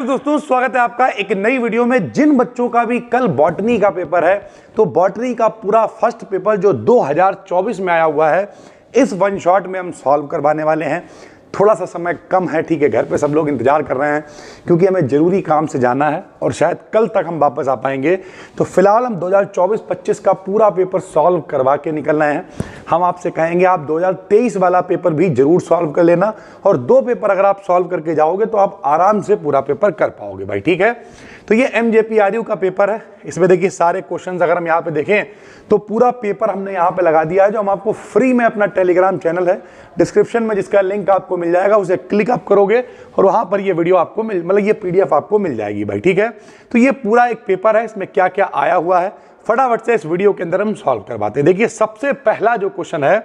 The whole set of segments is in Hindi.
दोस्तों स्वागत है आपका एक नई वीडियो में। जिन बच्चों का भी कल बॉटनी का पेपर है, तो बॉटनी का पूरा फर्स्ट पेपर जो 2024 में आया हुआ है, इस वन शॉट में हम सॉल्व करवाने वाले हैं। थोड़ा सा समय कम है, ठीक है, घर पे सब लोग इंतजार कर रहे हैं क्योंकि हमें ज़रूरी काम से जाना है और शायद कल तक हम वापस आ पाएंगे। तो फिलहाल हम 2024-25 का पूरा पेपर सॉल्व करवा के निकल रहे हैं। हम आपसे कहेंगे आप 2023 वाला पेपर भी जरूर सॉल्व कर लेना, और 2 पेपर अगर आप सॉल्व करके जाओगे तो आप आराम से पूरा पेपर कर पाओगे भाई, ठीक है। तो ये MJPRU का पेपर है। इसमें देखिए सारे क्वेश्चंस अगर हम यहाँ पे देखें तो पूरा पेपर हमने यहाँ पे लगा दिया है, जो हम आपको फ्री में अपना टेलीग्राम चैनल है डिस्क्रिप्शन में, जिसका लिंक आपको मिल जाएगा, उसे क्लिक आप करोगे और वहाँ पर ये वीडियो आपको मतलब ये PDF आपको मिल जाएगी भाई, ठीक है। तो ये पूरा एक पेपर है, इसमें क्या क्या आया हुआ है फटाफट से इस वीडियो के अंदर हम सॉल्व करवाते हैं। देखिए सबसे पहला जो क्वेश्चन है,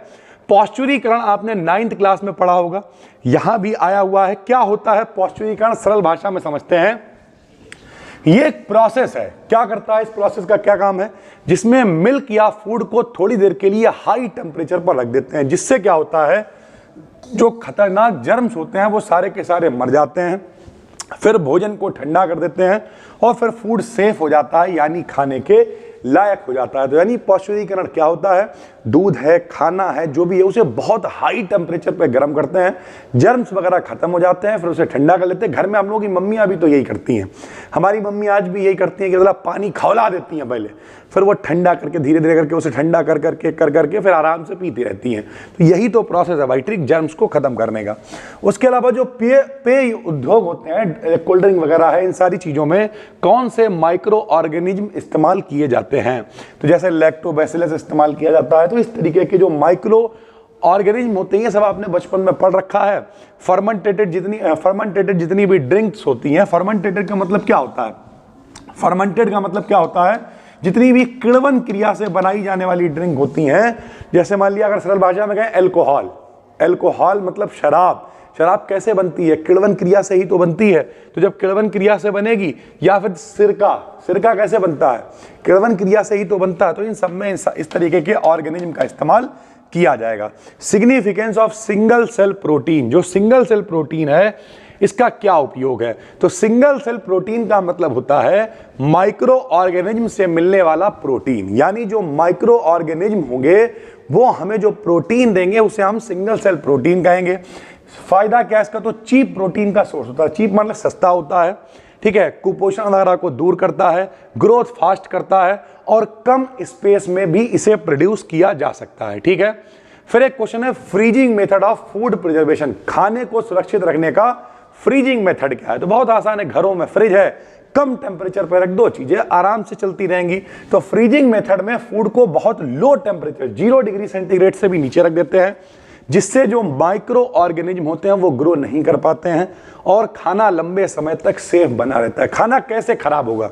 पॉस्चुरीकरण आपने 9th क्लास में पढ़ा होगा, यहाँ भी आया हुआ है। क्या होता है पॉस्चुरीकरण, सरल भाषा में समझते हैं। ये एक प्रोसेस है, क्या करता है, इस प्रोसेस का क्या काम है, जिसमें मिल्क या फूड को थोड़ी देर के लिए हाई टेम्परेचर पर रख देते हैं, जिससे क्या होता है जो खतरनाक जर्म्स होते हैं वो सारे के सारे मर जाते हैं। फिर भोजन को ठंडा कर देते हैं और फिर फूड सेफ हो जाता है, यानी खाने के लायक हो जाता है। तो यानी पॉस्चुरीकरण क्या होता है, दूध है, खाना है, जो भी है उसे बहुत हाई टेम्परेचर पे गर्म करते हैं, जर्म्स वगैरह खत्म हो जाते हैं, फिर उसे ठंडा कर लेते हैं। घर में हम लोगों की मम्मियां भी तो यही करती हैं, हमारी मम्मी आज भी यही करती हैं कि मतलब पानी खौला देती हैं पहले, फिर वो ठंडा करके धीरे धीरे करके उसे ठंडा कर करके फिर आराम से पीती रहती हैं। तो यही तो प्रोसेस है भाई, ठीक, जर्म्स को खत्म करने का। उसके अलावा जो पेय उद्योग होते हैं, कोल्ड ड्रिंक वगैरह है, इन सारी चीज़ों में कौन से माइक्रो ऑर्गेनिज्म इस्तेमाल किए जाते हैं, तो जैसे लैक्टोबैसिलस इस्तेमाल किया जाता है। तो इस तरीके के जो माइक्रो ऑर्गेनिज्म होते हैं सब आपने बचपन में पढ़ रखा है। फर्मेंटेटेड जितनी भी ड्रिंक्स होती हैं, फर्मेंटेटेड का मतलब क्या होता है, फर्मेंटेड का मतलब क्या होता है, जितनी भी किण्वन क्रिया से बनाई जाने वाली ड्रिंक होती हैं, जैसे मान लिया अगर सरल भाषा में कहें अल्कोहल, अल्कोहल मतलब शराब। शराब कैसे बनती है, किण्वन क्रिया से ही तो बनती है। तो जब किण्वन क्रिया से बनेगी, या फिर सिरका कैसे बनता है, किण्वन क्रिया से ही तो बनता है। तो इन सब में इस तरीके के ऑर्गेनिज्म का इस्तेमाल किया जाएगा। Significance of single cell protein, जो सिंगल सेल प्रोटीन है इसका क्या उपयोग है, तो सिंगल सेल प्रोटीन का मतलब होता है माइक्रो ऑर्गेनिज्म से मिलने वाला प्रोटीन, यानी जो माइक्रो ऑर्गेनिज्म होंगे वो हमें जो प्रोटीन देंगे उसे हम सिंगल सेल प्रोटीन कहेंगे। फायदा क्या है इसका, तो चीप प्रोटीन का सोर्स होता है, चीप मतलब सस्ता होता है, ठीक है, कुपोषण वगैरह को दूर करता है, ग्रोथ फास्ट करता है, और कम स्पेस में भी इसे प्रोड्यूस किया जा सकता है, ठीक है। फिर एक क्वेश्चन है freezing method of food preservation, खाने को सुरक्षित रखने का फ्रीजिंग मेथड क्या है। तो बहुत आसान है, घरों में फ्रिज है, कम टेम्परेचर पर रख दो, चीजें आराम से चलती रहेंगी। तो फ्रीजिंग मेथड में फूड को बहुत लो टेम्परेचर 0 डिग्री सेंटीग्रेड से भी नीचे रख देते हैं, जिससे जो माइक्रो ऑर्गेनिज्म होते हैं वो ग्रो नहीं कर पाते हैं और खाना लंबे समय तक सेफ बना रहता है। खाना कैसे खराब होगा,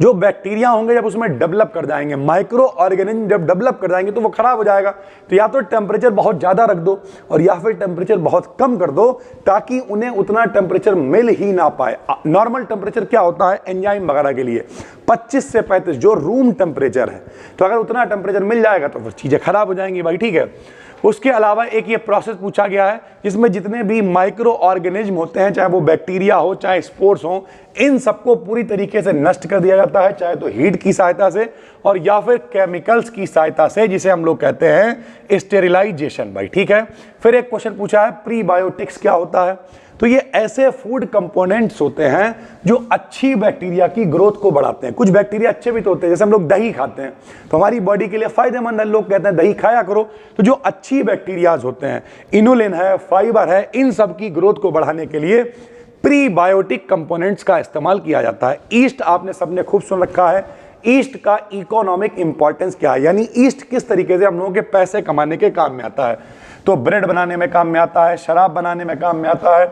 जो बैक्टीरिया होंगे जब उसमें डेवलप कर जाएंगे, माइक्रो ऑर्गेनिज्म जब डेवलप कर जाएंगे तो वो खराब हो जाएगा। तो या तो टेम्परेचर बहुत ज़्यादा रख दो और या फिर टेम्परेचर बहुत कम कर दो, ताकि उन्हें उतना टेम्परेचर मिल ही ना पाए। नॉर्मल टेम्परेचर क्या होता है एंजाइम वगैरह के लिए 25 से 35, जो रूम टेम्परेचर है। तो अगर उतना टेम्परेचर मिल जाएगा तो फिर चीज़ें खराब हो जाएंगी भाई, ठीक है। उसके अलावा एक ये प्रोसेस पूछा गया है जिसमें जितने भी माइक्रो ऑर्गेनिज्म होते हैं, चाहे वो बैक्टीरिया हो चाहे स्पोर्स हो, इन सबको पूरी तरीके से नष्ट कर दिया जाता है, चाहे तो हीट की सहायता से और या फिर केमिकल्स की सहायता से, जिसे हम लोग कहते हैं स्टेरिलाइजेशन भाई, ठीक है। फिर एक क्वेश्चन पूछा है प्रीबायोटिक्स क्या होता है, तो ये ऐसे फूड कंपोनेंट्स होते हैं जो अच्छी बैक्टीरिया की ग्रोथ को बढ़ाते हैं। कुछ बैक्टीरिया अच्छे भी तो होते हैं, जैसे हम लोग दही खाते हैं तो हमारी बॉडी के लिए फायदेमंद है, लोग कहते हैं दही खाया करो। तो जो अच्छी बैक्टीरियाज होते हैं, इनुलिन है, फाइबर है, इन सब की ग्रोथ को बढ़ाने के लिए प्रीबायोटिक कंपोनेंट्स का इस्तेमाल किया जाता है। ईस्ट आपने सबने खूब सुन रखा है, ईस्ट का इकोनॉमिक इंपॉर्टेंस क्या है, यानी ईस्ट किस तरीके से हम लोगों के पैसे कमाने के काम में आता है। तो ब्रेड बनाने में काम में आता है, शराब बनाने में काम में आता है,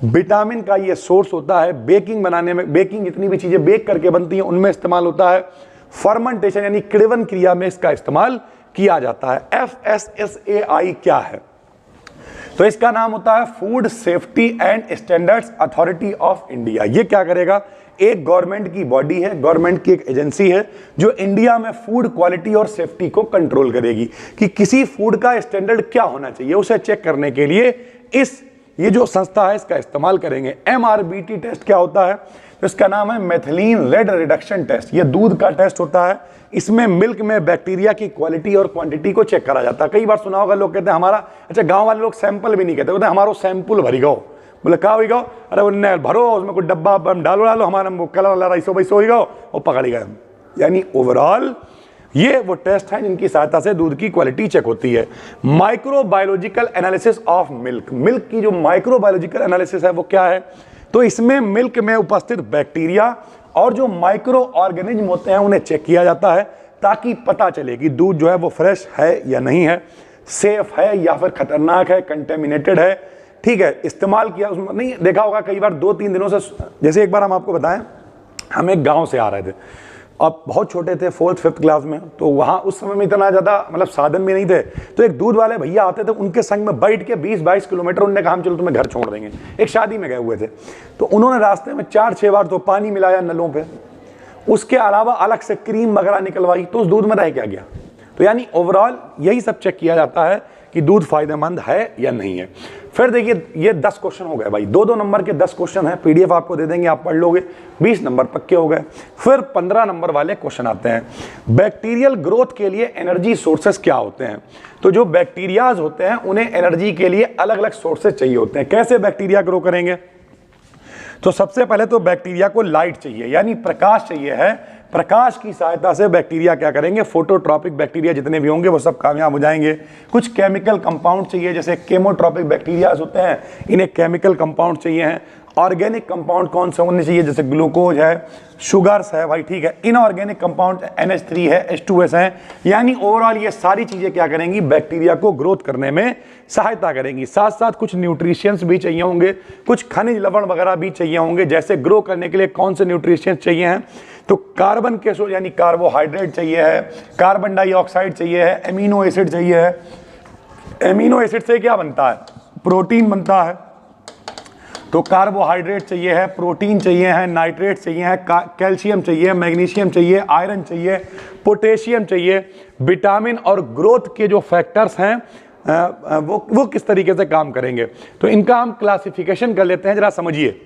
विटामिन का ये सोर्स होता है, बेकिंग बनाने में, बेकिंग जितनी भी चीजें बेक करके बनती हैं उनमें इस्तेमाल होता है, फर्मेंटेशन यानी किण्वन क्रिया में इसका इस्तेमाल किया जाता है। FSSAI क्या है, तो इसका नाम होता है food safety and standards authority of India. ये क्या करेगा, एक गवर्नमेंट की बॉडी है, गवर्नमेंट की एक एजेंसी है जो इंडिया में फूड क्वालिटी और सेफ्टी को कंट्रोल करेगी कि किसी फूड का स्टैंडर्ड क्या होना चाहिए, उसे चेक करने के लिए इस ये जो संस्था है इसका इस्तेमाल करेंगे। MRBT टेस्ट क्या होता है? तो इसका नाम है मैथिलीन रेड रिडक्शन टेस्ट। ये दूध का टेस्ट होता है। इसमें मिल्क में बैक्टीरिया की क्वालिटी और क्वांटिटी को चेक करा जाता है। कई बार सुना होगा लोग कहते हैं हमारा, अच्छा गांव वाले लोग सैंपल भी नहीं कहते, बोलते हमारा सैंपल भरी गो। बोले कहा हुई गो, अरे उन्हें भरो उसमें कोई डब्बा डालो हमारा कलर वाला राइसो वैसो हो गो और पकड़ी गए। यानी ओवरऑल ये वो टेस्ट है जिनकी सहायता से दूध की क्वालिटी चेक होती है। Microbiological analysis of milk, milk की जो माइक्रोबायोलॉजिकल एनालिसिस है वो क्या है? तो इसमें मिल्क में उपस्थित बैक्टीरिया और जो माइक्रो ऑर्गेनिज्म होते हैं उन्हें चेक किया जाता है ताकि पता चले कि दूध जो है वो फ्रेश है या नहीं है, सेफ है या फिर खतरनाक है, कंटेमिनेटेड है। ठीक है, इस्तेमाल किया उसमें नहीं देखा होगा कई बार 2-3 दिनों से, जैसे एक बार हम आपको बताएं, हम एक गांव से आ रहे थे, अब बहुत छोटे थे 4th-5th क्लास में, तो वहाँ उस समय में इतना ज़्यादा मतलब साधन भी नहीं थे। तो एक दूध वाले भैया आते थे, उनके संग में बैठ के 20-22 किलोमीटर उन्होंने कहा हम चलो तुम्हें घर छोड़ देंगे। एक शादी में गए हुए थे, तो उन्होंने रास्ते में 4-6 बार तो पानी मिलाया नलों पे, उसके अलावा अलग से क्रीम वगैरह निकलवाई, तो उस दूध में रह क्या गया? तो यानी ओवरऑल यही सब चेक किया जाता है कि दूध फायदेमंद है या नहीं है। फिर देखिए ये 10 क्वेश्चन हो गए भाई, 2-2 नंबर के 10 क्वेश्चन है, PDF आपको दे देंगे, आप पढ़ लोगे, 20 नंबर पक्के हो गए। फिर 15 नंबर वाले क्वेश्चन आते हैं। बैक्टीरियल ग्रोथ के लिए एनर्जी सोर्सेस क्या होते हैं? तो जो बैक्टीरियाज होते हैं उन्हें एनर्जी के लिए अलग अलग सोर्सेस चाहिए होते हैं। कैसे बैक्टीरिया ग्रो करेंगे? तो सबसे पहले तो बैक्टीरिया को लाइट चाहिए, यानी प्रकाश चाहिए है। प्रकाश की सहायता से बैक्टीरिया क्या करेंगे? फोटोट्रॉपिक बैक्टीरिया जितने भी होंगे वो सब कामयाब हो जाएंगे। कुछ केमिकल कंपाउंड चाहिए, जैसे केमोट्रॉपिक बैक्टीरिया होते हैं, इन्हें केमिकल कंपाउंड चाहिए हैं। ऑर्गेनिक कंपाउंड कौन से होने चाहिए? जैसे ग्लूकोज है, शुगर्स है भाई, ठीक है। इनऑर्गेनिक कंपाउंड NH3 है, H2S है। यानी ओवरऑल ये सारी चीजें क्या करेंगी? बैक्टीरिया को ग्रोथ करने में सहायता करेंगी। साथ साथ कुछ न्यूट्रिशियंस भी चाहिए होंगे, कुछ खनिज लवण वगैरह भी चाहिए होंगे। जैसे ग्रो करने के लिए कौन से न्यूट्रिशियंस चाहिए हैं? तो कार्बन के यानी कार्बोहाइड्रेट चाहिए है, कार्बन डाइऑक्साइड चाहिए है, एमिनो एसिड चाहिए है। एमिनो एसिड से क्या बनता है? प्रोटीन बनता है। तो कार्बोहाइड्रेट चाहिए है, प्रोटीन चाहिए है, नाइट्रेट चाहिए है, कैल्शियम चाहिए, मैग्नीशियम चाहिए, आयरन चाहिए, पोटेशियम चाहिए। विटामिन और ग्रोथ के जो फैक्टर्स हैं वो किस तरीके से काम करेंगे? तो इनका हम क्लासिफिकेशन कर लेते हैं, जरा समझिए।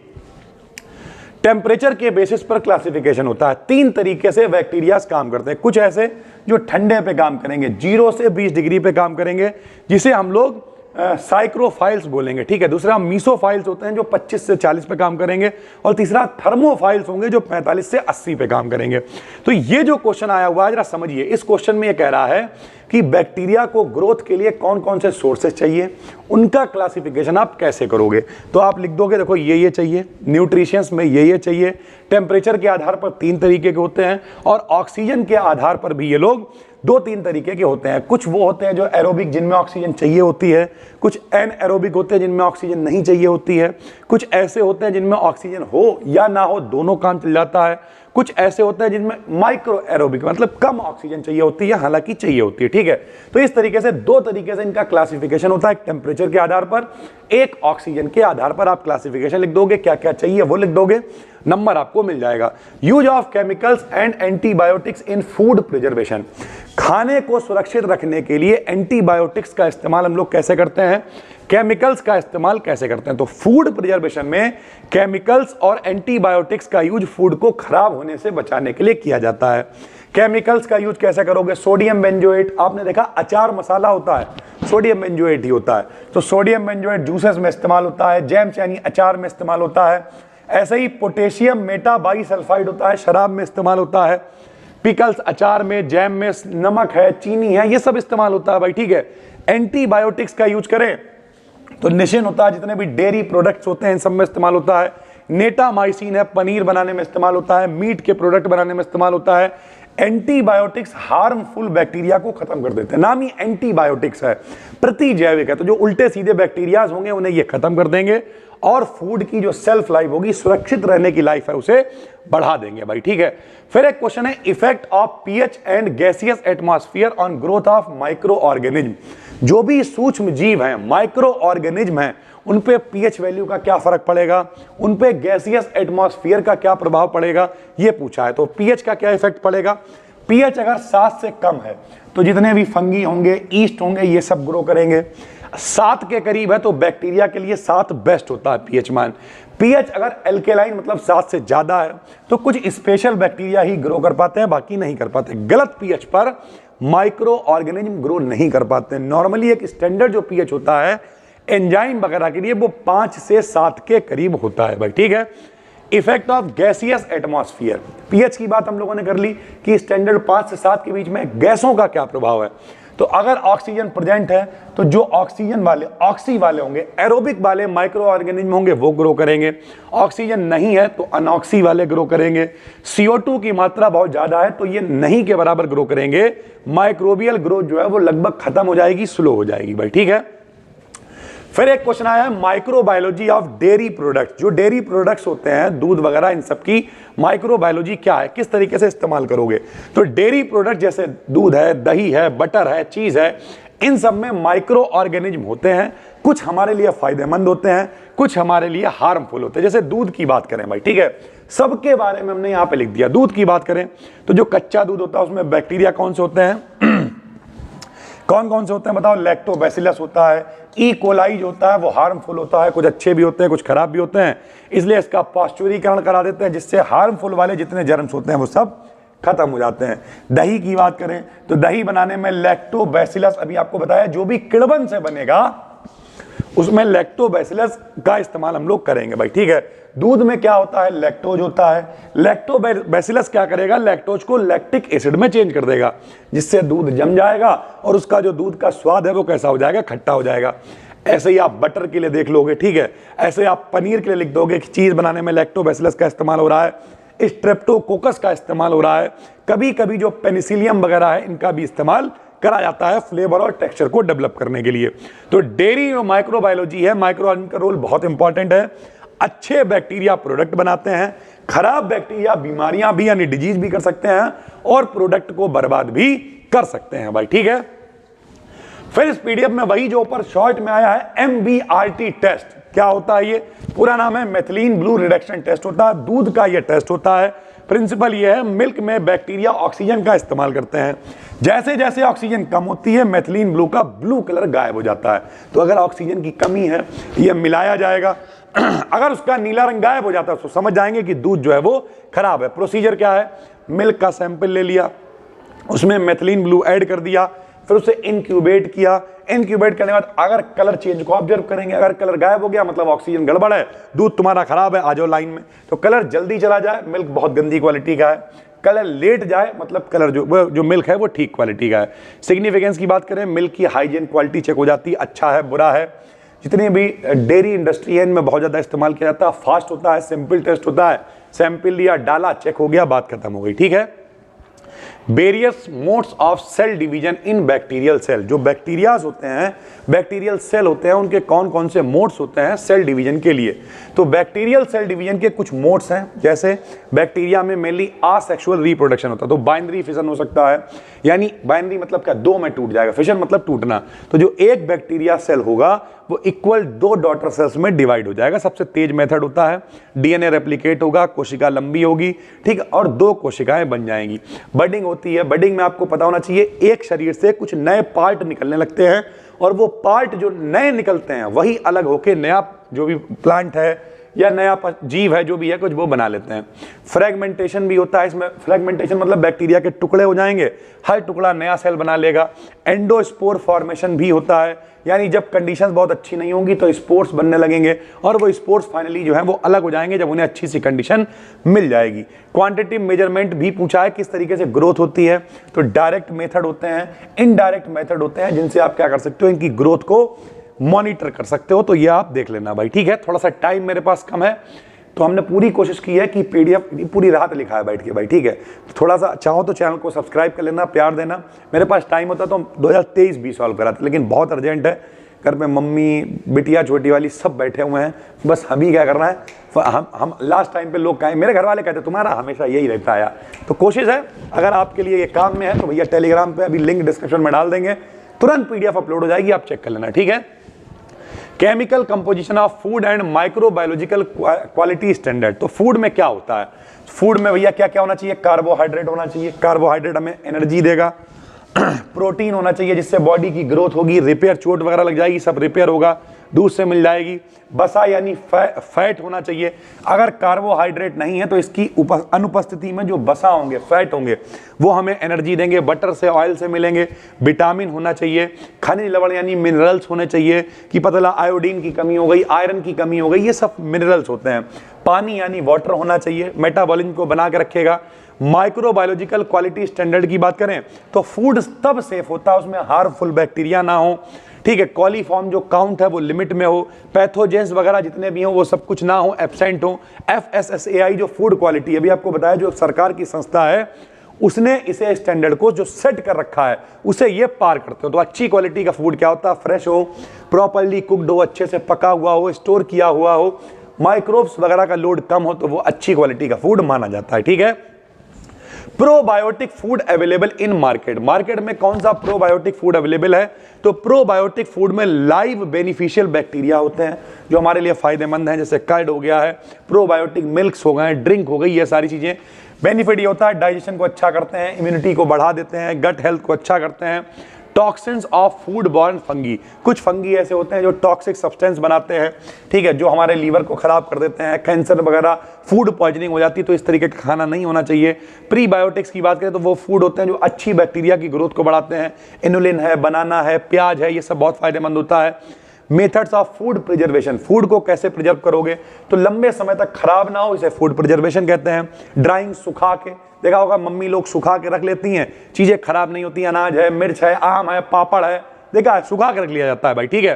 टेम्परेचर के बेसिस पर क्लासिफिकेशन होता है। 3 तरीके से बैक्टीरियाज काम करते हैं। कुछ ऐसे जो ठंडे पे काम करेंगे, 0 से 20 डिग्री पे काम करेंगे, जिसे हम लोग साइक्रोफाइल्स बोलेंगे, ठीक है। दूसरा मीसोफाइल्स होते हैं जो 25 से 40 पे काम करेंगे, और तीसरा थर्मोफाइल्स होंगे जो 45 से 80 पे काम करेंगे। तो ये जो क्वेश्चन आया हुआ है जरा समझिए। इस क्वेश्चन में ये कह रहा है कि बैक्टीरिया को ग्रोथ के लिए कौन कौन से सोर्सेज चाहिए, उनका क्लासिफिकेशन आप कैसे करोगे? तो आप लिख दोगे, देखो ये चाहिए, न्यूट्रिशंस में ये चाहिए, टेम्परेचर के आधार पर 3 तरीके के होते हैं, और ऑक्सीजन के आधार पर भी ये लोग 2-3 तरीके के होते हैं। कुछ वो होते हैं जो एरोबिक, जिनमें ऑक्सीजन चाहिए होती है, कुछ एनएरोबिक होते हैं जिनमें ऑक्सीजन नहीं चाहिए होती है, कुछ ऐसे होते हैं जिनमें ऑक्सीजन हो या ना हो दोनों काम चल जाता है, कुछ ऐसे होते हैं जिनमें माइक्रो एरोबिक मतलब कम ऑक्सीजन चाहिए होती है, हालांकि चाहिए होती है, ठीक है। तो इस तरीके से 2 तरीके से इनका क्लासिफिकेशन होता है, एक टेम्परेचर के आधार पर, एक ऑक्सीजन के आधार पर। आप क्लासिफिकेशन लिख दोगे, क्या क्या चाहिए वो लिख दोगे, नंबर आपको मिल जाएगा। Use of chemicals and antibiotics in food preservation, खाने को सुरक्षित रखने के लिए एंटीबायोटिक्स का इस्तेमाल हम लोग कैसे करते हैं, केमिकल्स का इस्तेमाल कैसे करते हैं। तो फूड प्रिजर्वेशन में केमिकल्स और एंटीबायोटिक्स का यूज फूड को खराब होने से बचाने के लिए किया जाता है। केमिकल्स का यूज कैसे करोगे? सोडियम बेंजोएट, आपने देखा अचार मसाला होता है, सोडियम बेंजोएट ही होता है। तो सोडियम बेंजोएट जूसेस में इस्तेमाल होता है, जैम्स यानी अचार में इस्तेमाल होता है। ऐसे ही पोटेशियम मेटाबाइसल्फाइड होता है, शराब में इस्तेमाल होता है। पिकल्स अचार में, जैम में, नमक है, चीनी है, ये सब इस्तेमाल होता है भाई, ठीक है। एंटीबायोटिक्स का यूज करें तो निशिन होता है, जितने भी डेयरी प्रोडक्ट्स होते हैं इन सब में इस्तेमाल होता है। नेटामाइसिन है, पनीर बनाने में इस्तेमाल होता है, मीट के प्रोडक्ट बनाने में इस्तेमाल होता है। एंटीबायोटिक्स हार्मफुल बैक्टीरिया को खत्म कर देते हैं, नाम ही एंटीबायोटिक्स है, प्रतिजैविक है। तो जो उल्टे सीधे बैक्टीरियाज होंगे उन्हें ये खत्म कर देंगे, और फूड की जो सेल्फ लाइफ होगी, सुरक्षित रहने की लाइफ है, उसे बढ़ा देंगे भाई, ठीक है। फिर एक क्वेश्चन है, effect of pH and gaseous atmosphere on growth of micro organism. जो भी सूक्ष्म जीव हैं, माइक्रो ऑर्गेनिज्म हैं, उन पे पीएच वैल्यू का क्या फर्क पड़ेगा, उन पे गैसियस एटमॉस्फेयर का क्या प्रभाव पड़ेगा, ये पूछा है। तो पीएच का क्या इफेक्ट पड़ेगा? पीएच अगर 7 से कम है तो जितने भी फंगी होंगे, ईस्ट होंगे, ये सब ग्रो करेंगे। 7 के करीब है तो बैक्टीरिया के लिए 7 बेस्ट होता है पीएच मान। पीएच अगर एल्केलाइन मतलब 7 से ज्यादा है तो कुछ स्पेशल बैक्टीरिया ही ग्रो कर पाते हैं, बाकी नहीं कर पाते। गलत पीएच पर माइक्रो ऑर्गेनिज्म ग्रो नहीं कर पाते। नॉर्मली एक स्टैंडर्ड जो पीएच होता है एंजाइम वगैरह के लिए वो 5 से 7 के करीब होता है भाई, ठीक है। Effect of gaseous atmosphere, pH की बात हम लोगों ने कर ली कि स्टैंडर्ड 5 से 7 के बीच में गैसों का क्या प्रभाव है। तो अगर ऑक्सीजन प्रेजेंट है तो जो ऑक्सीजन वाले ऑक्सी वाले होंगे, एरोबिक वाले माइक्रो ऑर्गेनिज्म होंगे वो ग्रो करेंगे। ऑक्सीजन नहीं है तो अनऑक्सी वाले ग्रो करेंगे। CO2 की मात्रा बहुत ज्यादा है तो ये नहीं के बराबर ग्रो करेंगे। माइक्रोबियल ग्रोथ जो है वो लगभग खत्म हो जाएगी, स्लो हो जाएगी भाई, ठीक है। फिर एक क्वेश्चन आया है माइक्रोबायोलॉजी ऑफ डेयरी प्रोडक्ट्स। जो डेयरी प्रोडक्ट्स होते हैं दूध वगैरह, इन सब की माइक्रोबायोलॉजी क्या है, किस तरीके से इस्तेमाल करोगे। तो डेयरी प्रोडक्ट जैसे दूध है, दही है, बटर है, चीज है, इन सब में माइक्रो ऑर्गेनिज्म होते हैं। कुछ हमारे लिए फायदेमंद होते हैं, कुछ हमारे लिए हार्मफुल होते हैं। जैसे दूध की बात करें भाई, ठीक है, सबके बारे में हमने यहां पे लिख दिया। दूध की बात करें तो जो कच्चा दूध होता है उसमें बैक्टीरिया कौन से होते हैं कौन कौन से होते हैं बताओ। लैक्टोबैसिलस होता है, ई कोलाई जो होता है वो हार्मफुल होता है, कुछ अच्छे भी होते हैं कुछ खराब भी होते हैं, इसलिए इसका पाश्चुरीकरण करा देते हैं जिससे हार्मफुल वाले जितने जर्म्स होते हैं वो सब खत्म हो जाते हैं। दही की बात करें तो दही बनाने में लैक्टोबैसिलस, अभी आपको बताया, जो भी किड़वन से बनेगा उसमें लैक्टोबैसिलस का इस्तेमाल हम लोग करेंगे भाई, ठीक है। दूध में क्या होता है, लैक्टोज होता है। लैक्टोबैसिलस क्या करेगा, लैक्टोज को लैक्टिक एसिड में चेंज कर देगा जिससे दूध जम जाएगा और उसका जो दूध का स्वाद है वो कैसा हो जाएगा, खट्टा हो जाएगा। ऐसे ही आप बटर के लिए देख लोगे, ठीक है, ऐसे आप पनीर के लिए लिख दोगे कि चीज बनाने में लैक्टोबैसिलस का इस्तेमाल हो रहा है, स्ट्रेप्टोकोकस का इस्तेमाल हो रहा है, कभी कभी जो पेनिसिलियम वगैरह है इनका भी इस्तेमाल करा जाता है फ्लेवर और टेक्सचर को डेवलप करने के लिए। तो डेयरी और माइक्रोबायोलॉजी है, माइक्रो ऑर्गेनिज्म का रोल बहुत इंपॉर्टेंट है। अच्छे बैक्टीरिया प्रोडक्ट बनाते हैं, खराब बैक्टीरिया बीमारियां भी यानी डिजीज भी कर सकते हैं और प्रोडक्ट को बर्बाद भी कर सकते हैं भाई, ठीक है। फिर इस पीडीएफ में वही जो ऊपर शॉर्ट में आया है MBRT टेस्ट, क्या होता है ये, पूरा नाम है मेथिलीन ब्लू रिडक्शन टेस्ट होता है, दूध का ये टेस्ट होता है। प्रिंसिपल ये है, मिल्क में बैक्टीरिया ऑक्सीजन का इस्तेमाल करते हैं, जैसे जैसे ऑक्सीजन कम होती है मेथिलीन ब्लू का ब्लू कलर गायब हो जाता है। तो अगर ऑक्सीजन की कमी है ये मिलाया जाएगा, अगर उसका नीला रंग गायब हो जाता है तो समझ जाएंगे कि दूध जो है वो खराब है। प्रोसीजर क्या है, मिल्क का सैंपल ले लिया, उसमें मेथिलीन ब्लू ऐड कर दिया, फिर उसे इंक्यूबेट किया। इंक्यूबेट करने के बाद अगर कलर चेंज को ऑब्जर्व करेंगे, अगर कलर गायब हो गया मतलब ऑक्सीजन गड़बड़ है, दूध तुम्हारा खराब है, आ जाओ लाइन में। तो कलर जल्दी चला जाए मिल्क बहुत गंदी क्वालिटी का है, कलर लेट जाए मतलब कलर जो मिल्क है वो ठीक क्वालिटी का है। सिग्निफिकेंस की बात करें, मिल्क की हाइजीन क्वालिटी चेक हो जाती है, अच्छा है बुरा है। जितनी भी डेयरी इंडस्ट्री है इनमें बहुत ज़्यादा इस्तेमाल किया जाता है, फास्ट होता है, सिंपल टेस्ट होता है, सैंपल लिया डाला चेक हो गया, बात खत्म हो गई, ठीक है। Various modes of cell division in bacterial cell, जो बैक्टीरियाज होते हैं, बैक्टीरियल सेल होते हैं, उनके कौन कौन से मोड्स होते हैं सेल डिवीजन के लिए। तो बैक्टीरियल सेल डिवीजन के कुछ मोड्स हैं, जैसे बैक्टीरिया में मेनली आसेक्सुअल रिप्रोडक्शन होता है, तो बाइनरी फिशन हो सकता है, यानी बाइनरी मतलब क्या, दो में टूट जाएगा, फिशन मतलब टूटना। तो जो एक बैक्टीरिया सेल होगा वो इक्वल 2 डॉटर सेल्स में डिवाइड हो जाएगा। सबसे तेज मेथड होता है, डीएनए रेप्लिकेट होगा, कोशिका लंबी होगी, ठीक है, और 2 कोशिकाएं बन जाएंगी। बडिंग होती है, बडिंग में आपको पता होना चाहिए एक शरीर से कुछ नए पार्ट निकलने लगते हैं और वो पार्ट जो नए निकलते हैं वही अलग होके नया जो भी प्लांट है या नया जीव है जो भी है कुछ वो बना लेते हैं। फ्रेगमेंटेशन भी होता है इसमें, फ्रेगमेंटेशन मतलब बैक्टीरिया के टुकड़े हो जाएंगे, हर टुकड़ा नया सेल बना लेगा। एंडोस्पोर फॉर्मेशन भी होता है, यानी जब कंडीशंस बहुत अच्छी नहीं होंगी तो स्पोर्स बनने लगेंगे और वो स्पोर्स फाइनली जो है वो अलग हो जाएंगे जब उन्हें अच्छी सी कंडीशन मिल जाएगी। क्वांटिटी मेजरमेंट भी पूछा है, किस तरीके से ग्रोथ होती है। तो डायरेक्ट मेथड होते हैं, इनडायरेक्ट मेथड होते हैं, जिनसे आप क्या कर सकते हो, इनकी ग्रोथ को मॉनिटर कर सकते हो। तो ये आप देख लेना भाई, ठीक है। थोड़ा सा टाइम मेरे पास कम है तो हमने पूरी कोशिश की है कि पीडीएफ पूरी रात लिखा है बैठ के भाई, ठीक है। तो थोड़ा सा चाहो तो चैनल को सब्सक्राइब कर लेना, प्यार देना। मेरे पास टाइम होता तो 2023 भी सॉल्व कराते, लेकिन बहुत अर्जेंट है, घर पे मम्मी बिटिया छोटी वाली सब बैठे हुए हैं, बस हम ही क्या करना है। हम लास्ट टाइम पे लोग कहें, मेरे घर वाले कहते तुम्हारा हमेशा यही रहता है। तो कोशिश है, अगर आपके लिए ये काम में है तो भैया टेलीग्राम पे अभी लिंक डिस्क्रिप्शन में डाल देंगे, तुरंत पीडीएफ अपलोड हो जाएगी, आप चेक कर लेना, ठीक है। Chemical composition of food and microbiological quality standard. तो फूड में क्या होता है, फूड में भैया क्या क्या होना चाहिए, कार्बोहाइड्रेट होना चाहिए, कार्बोहाइड्रेट हमें एनर्जी देगा, प्रोटीन होना चाहिए जिससे बॉडी की ग्रोथ होगी, रिपेयर, चोट वगैरह लग जाएगी सब रिपेयर होगा, दूध से मिल जाएगी। बसा यानी फैट होना चाहिए। अगर कार्बोहाइड्रेट नहीं है तो इसकी अनुपस्थिति में जो बसा होंगे, फैट होंगे, वो हमें एनर्जी देंगे, बटर से, ऑयल से मिलेंगे। विटामिन होना चाहिए, खनिज लवण यानी मिनरल्स होने चाहिए कि पतला आयोडीन की कमी हो गई, आयरन की कमी हो गई, ये सब मिनरल्स होते हैं। पानी यानी वाटर होना चाहिए, मेटाबॉलिज्म को बना के रखेगा। माइक्रोबायोलॉजिकल क्वालिटी स्टैंडर्ड की बात करें तो फूड तब सेफ होता है उसमें हार्मफुल बैक्टीरिया ना हो, ठीक है, कॉलीफॉर्म जो काउंट है वो लिमिट में हो, पैथोजेंस वगैरह जितने भी हो वो सब कुछ ना हो, एब्सेंट हो। FSSAI जो फूड क्वालिटी अभी आपको बताया जो सरकार की संस्था है उसने इसे स्टैंडर्ड को जो सेट कर रखा है उसे ये पार करते हो। तो अच्छी क्वालिटी का फूड क्या होता है? फ्रेश हो, प्रॉपर्ली कुक्ड हो, अच्छे से पका हुआ हो, स्टोर किया हुआ हो, माइक्रोब्स वगैरह का लोड कम हो, तो वो अच्छी क्वालिटी का फूड माना जाता है, ठीक है। Probiotic food available in market. Market में कौन सा प्रोबायोटिक फूड अवेलेबल है? तो प्रोबायोटिक फूड में लाइव बेनिफिशियल बैक्टीरिया होते हैं जो हमारे लिए फायदेमंद हैं, जैसे कर्ड हो गया है, प्रोबायोटिक मिल्क्स हो गए, ड्रिंक हो गई, ये सारी चीजें। बेनिफिट ये होता है डाइजेशन को अच्छा करते हैं, इम्यूनिटी को बढ़ा देते हैं, गट हेल्थ को अच्छा करते हैं। Toxins of food borne fungi, कुछ फंगी ऐसे होते हैं जो टॉक्सिक सब्सटेंस बनाते हैं, ठीक है, जो हमारे लीवर को खराब कर देते हैं, कैंसर वगैरह, फूड पॉइजनिंग हो जाती है, तो इस तरीके का खाना नहीं होना चाहिए। प्रीबायोटिक्स की बात करें तो वो फूड होते हैं जो अच्छी बैक्टीरिया की ग्रोथ को बढ़ाते हैं, इनुलिन है, बनाना है, प्याज है, ये सब बहुत फायदेमंद होता है। Methods of food preservation, food को कैसे प्रिजर्व करोगे तो लंबे समय तक खराब ना हो, इसे फूड प्रिजर्वेशन कहते हैं। ड्राइंग, सुखा के, देखा होगा मम्मी लोग सुखा के रख लेती हैं, चीजें खराब नहीं होती, अनाज है, मिर्च है, आम है, पापड़ है, देखा है, सुखा के रख लिया जाता है भाई, ठीक है।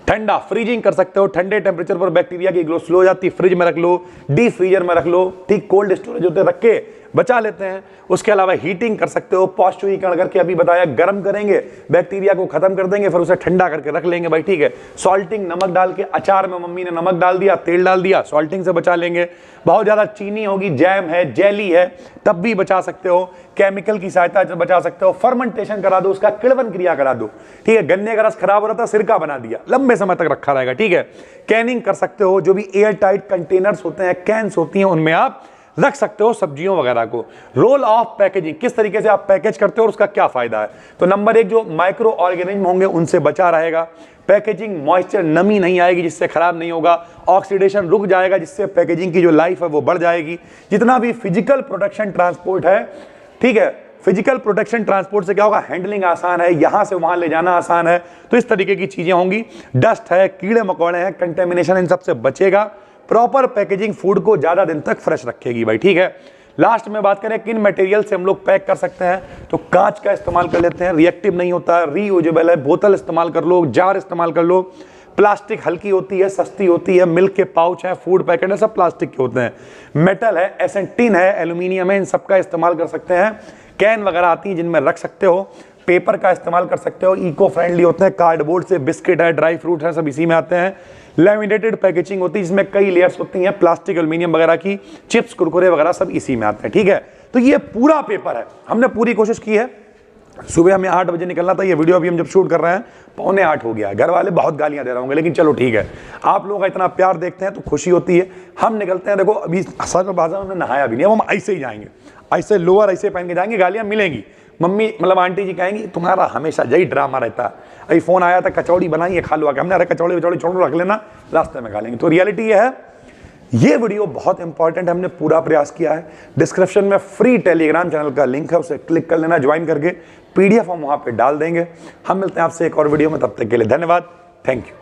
ठंडा, फ्रीजिंग कर सकते हो, ठंडे टेम्परेचर पर बैक्टीरिया की ग्रोथ स्लो हो जाती है, फ्रिज में रख लो, डीप फ्रीजर में रख लो, ठीक, कोल्ड स्टोरेज होते रख के बचा लेते हैं। उसके अलावा हीटिंग कर सकते हो, पॉस्चुरीकरण करके, अभी बताया, गर्म करेंगे, बैक्टीरिया को खत्म कर देंगे, फिर उसे ठंडा करके रख लेंगे भाई, ठीक है। सॉल्टिंग, नमक डाल के, अचार में मम्मी ने नमक डाल दिया, तेल डाल दिया, सॉल्टिंग से बचा लेंगे। बहुत ज्यादा चीनी होगी, जैम है, जेली है, तब भी बचा सकते हो, केमिकल की सहायता से बचा सकते हो। फर्मेंटेशन करा दो, उसका किण्वन क्रिया करा दो, ठीक है, गन्ने का रस खराब हो रहा था, सिरका बना दिया, लंबे समय तक रखा रहेगा, ठीक है। कैनिंग कर सकते हो, जो भी एयर टाइट कंटेनर्स होते हैं, कैंस होती हैं, उनमें आप रख सकते हो सब्जियों वगैरह को। रोल ऑफ पैकेजिंग, किस तरीके से आप पैकेज करते हो और उसका क्या फायदा है? तो नंबर 1 जो माइक्रो ऑर्गेनिज्म होंगे उनसे बचा रहेगा। पैकेजिंग, मॉइस्चर, नमी नहीं आएगी जिससे खराब नहीं होगा। ऑक्सीडेशन रुक जाएगा जिससे पैकेजिंग की जो लाइफ है वो बढ़ जाएगी। जितना भी फिजिकल प्रोटेक्शन ट्रांसपोर्ट है, ठीक है, फिजिकल प्रोटेक्शन ट्रांसपोर्ट से क्या होगा? हैंडलिंग आसान है, यहां से वहां ले जाना आसान है, तो इस तरीके की चीजें होंगी। डस्ट है, कीड़े मकोड़े हैं, कंटेमिनेशन, इन सबसे बचेगा। प्रॉपर पैकेजिंग फूड को ज्यादा दिन तक फ्रेश रखेगी भाई, ठीक है। लास्ट में बात करें किन मटेरियल से हम लोग पैक कर सकते हैं, तो कांच का इस्तेमाल कर लेते हैं, रिएक्टिव नहीं होता, रीयूजेबल है, बोतल इस्तेमाल कर लो, जार इस्तेमाल कर लो। प्लास्टिक हल्की होती है, सस्ती होती है, मिल्क के पाउच है, फूड पैकेट है, सब प्लास्टिक के होते हैं। मेटल है, एसेंटिन है, एल्यूमिनियम है, इन सबका इस्तेमाल कर सकते हैं। कैन वगैरह आती हैं जिनमें रख सकते हो। पेपर का इस्तेमाल कर सकते हो, इको फ्रेंडली होते हैं, कार्डबोर्ड से, बिस्किट है, ड्राई फ्रूट है, सब इसी में आते हैं। लैमिनेटेड पैकेजिंग होती है जिसमें कई लेयर्स होती हैं, प्लास्टिक, एल्यूमिनियम वगैरह की, चिप्स, कुरकुरे वगैरह सब इसी में आते हैं, ठीक है। तो ये पूरा पेपर है, हमने पूरी कोशिश की है। सुबह हमें 8 बजे निकलना था, ये वीडियो अभी हम जब शूट कर रहे हैं 7:45 हो गया। घर वाले बहुत गालियां दे रहे होंगे, लेकिन चलो ठीक है, आप लोग इतना प्यार देखते हैं तो खुशी होती है। हम निकलते हैं, देखो अभी सच में बाजार में नहाया भी नहीं, हम ऐसे ही जाएंगे, ऐसे लोअर ऐसे पहन के जाएंगे, गालियां मिलेंगी। मम्मी मतलब आंटी जी कहेंगी तुम्हारा हमेशा यही ड्रामा रहता है। अभी फोन आया था कचौड़ी बनाइए खा लो आके, हमने अरे कचौड़ी वचौड़ी छोड़ो, रख लेना, रास्ते में खा लेंगे। तो रियलिटी ये है, ये वीडियो बहुत इंपॉर्टेंट है, हमने पूरा प्रयास किया है। डिस्क्रिप्शन में फ्री टेलीग्राम चैनल का लिंक है, उसे क्लिक कर लेना, ज्वाइन करके PDF हम वहां पे डाल देंगे। हम मिलते हैं आपसे एक और वीडियो में, तब तक के लिए धन्यवाद, थैंक यू।